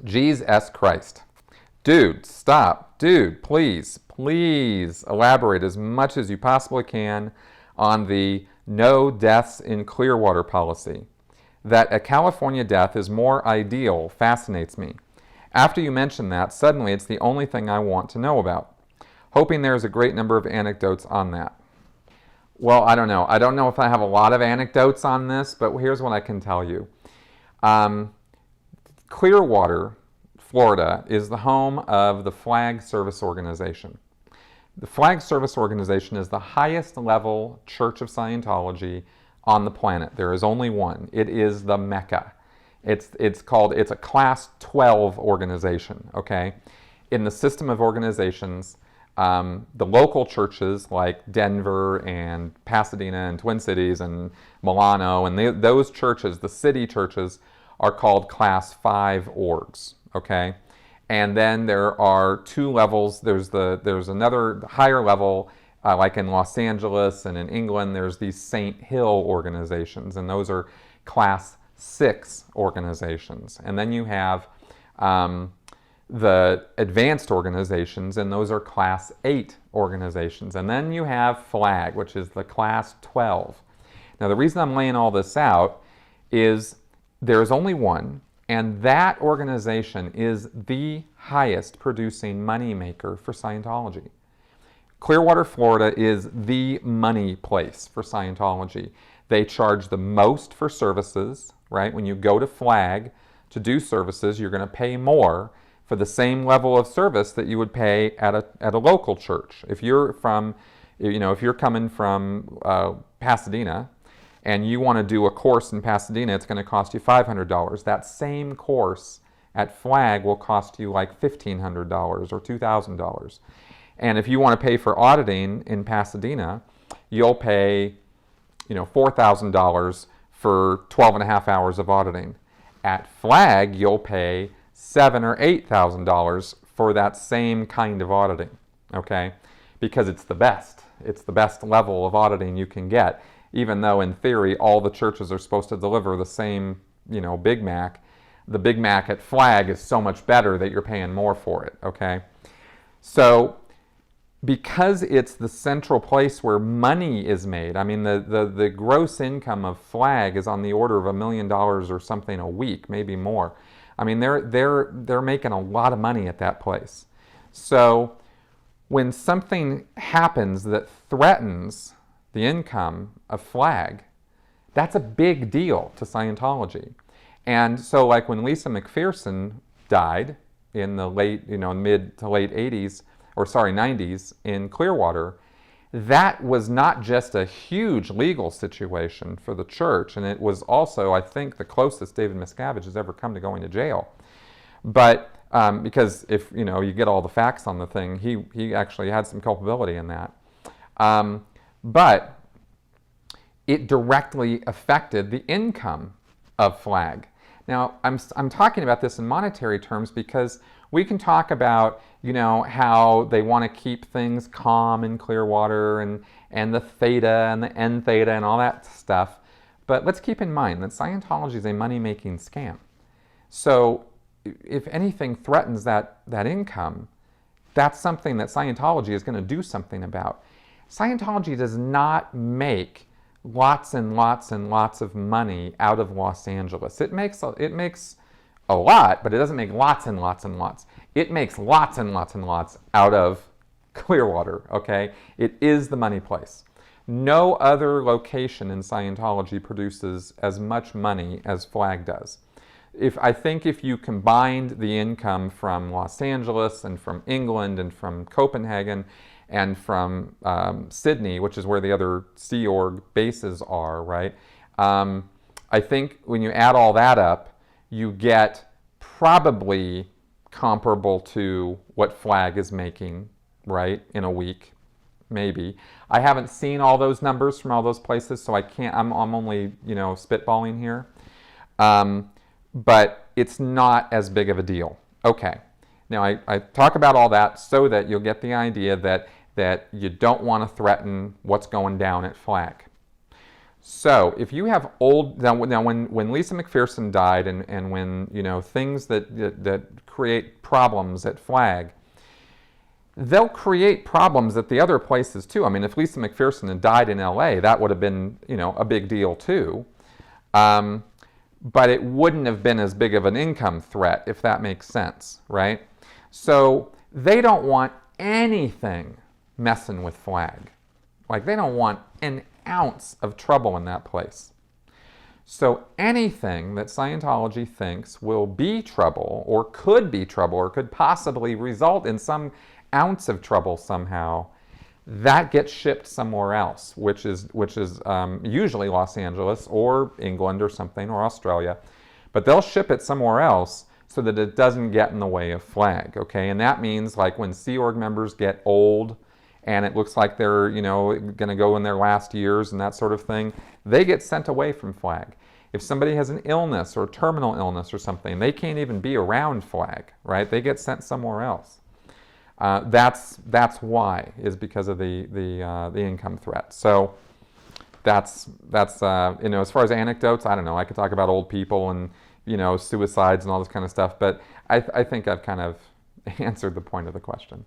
Jesus Christ. Dude, stop. Dude, please, please elaborate as much as you possibly can on the no deaths in Clearwater policy. That a California death is more ideal fascinates me. After you mention that, suddenly it's the only thing I want to know about. Hoping there's a great number of anecdotes on that. Well, I don't know. I don't know if I have a lot of anecdotes on this, but here's what I can tell you. Clearwater, Florida, is the home of the Flag Service Organization. The Flag Service Organization is the highest level church of Scientology on the planet. There is only one. It is the Mecca. It's a class 12 organization, okay? In the system of organizations, the local churches like Denver and Pasadena and Twin Cities and Milano and those churches, the city churches, are called class 5 orgs, okay? And then there are two levels. There's another higher level, like in Los Angeles and in England, there's these St. Hill organizations, and those are class 6 organizations. And then you have the advanced organizations, and those are class 8 organizations. And then you have FLAG, which is the class 12. Now, the reason I'm laying all this out is there's only one, and that organization is the highest producing money maker for Scientology. Clearwater, Florida is the money place for Scientology. They charge the most for services, right? When you go to FLAG to do services, you're going to pay more for the same level of service that you would pay at a local church. If you're coming from Pasadena and you want to do a course in Pasadena, it's going to cost you $500. That same course at FLAG will cost you like $1,500 or $2,000. And if you want to pay for auditing in Pasadena, you'll pay $4,000 for 12 and a half hours of auditing. At FLAG, you'll pay $7,000 or $8,000 for that same kind of auditing, okay? Because it's the best. It's the best level of auditing you can get, even though in theory all the churches are supposed to deliver the same, Big Mac. The Big Mac at FLAG is so much better that you're paying more for it, okay? So because it's the central place where money is made, I mean, the gross income of FLAG is on the order of $1 million or something a week, maybe more. I mean, they're making a lot of money at that place. So when something happens that threatens the income of FLAG, that's a big deal to Scientology. And so like when Lisa McPherson died in the mid to late 90s in Clearwater, that was not just a huge legal situation for the church, and it was also, I think, the closest David Miscavige has ever come to going to jail. But because if you get all the facts on the thing, he actually had some culpability in that. But it directly affected the income of FLAG. Now, I'm talking about this in monetary terms because we can talk about, how they want to keep things calm in Clearwater and the theta and the N theta and all that stuff. But let's keep in mind that Scientology is a money-making scam. So if anything threatens that income, that's something that Scientology is going to do something about. Scientology does not make lots and lots and lots of money out of Los Angeles. It makes a lot, but it doesn't make lots and lots and lots. It makes lots and lots and lots out of Clearwater, okay? It is the money place. No other location in Scientology produces as much money as FLAG does. I think if you combined the income from Los Angeles and from England and from Copenhagen and from Sydney, which is where the other Sea Org bases are, right? I think when you add all that up, you get probably comparable to what FLAG is making, right, in a week, maybe. I haven't seen all those numbers from all those places, so I can't, I'm only, spitballing here. But it's not as big of a deal. Okay, now I talk about all that so that you'll get the idea that you don't want to threaten what's going down at FLAG. So if you have old, now when Lisa McPherson died and when, you know, things that create problems at Flag, they'll create problems at the other places too. I mean, if Lisa McPherson had died in LA, that would have been, you know, a big deal too. But it wouldn't have been as big of an income threat, if that makes sense, right? So they don't want anything messing with Flag. Like, they don't want an ounce of trouble in that place. So anything that Scientology thinks will be trouble or could possibly result in some ounce of trouble somehow, that gets shipped somewhere else, which is usually Los Angeles or England or something, or Australia. But they'll ship it somewhere else so that it doesn't get in the way of Flag, okay? And that means, like, when Sea Org members get old and it looks like they're, you know, going to go in their last years and that sort of thing, they get sent away from Flag. If somebody has an illness or terminal illness or something, they can't even be around Flag, right? They get sent somewhere else. That's why, is because of the income threat. So that's you know, as far as anecdotes, I don't know. I could talk about old people and, you know, suicides and all this kind of stuff, but I think I've kind of answered the point of the question.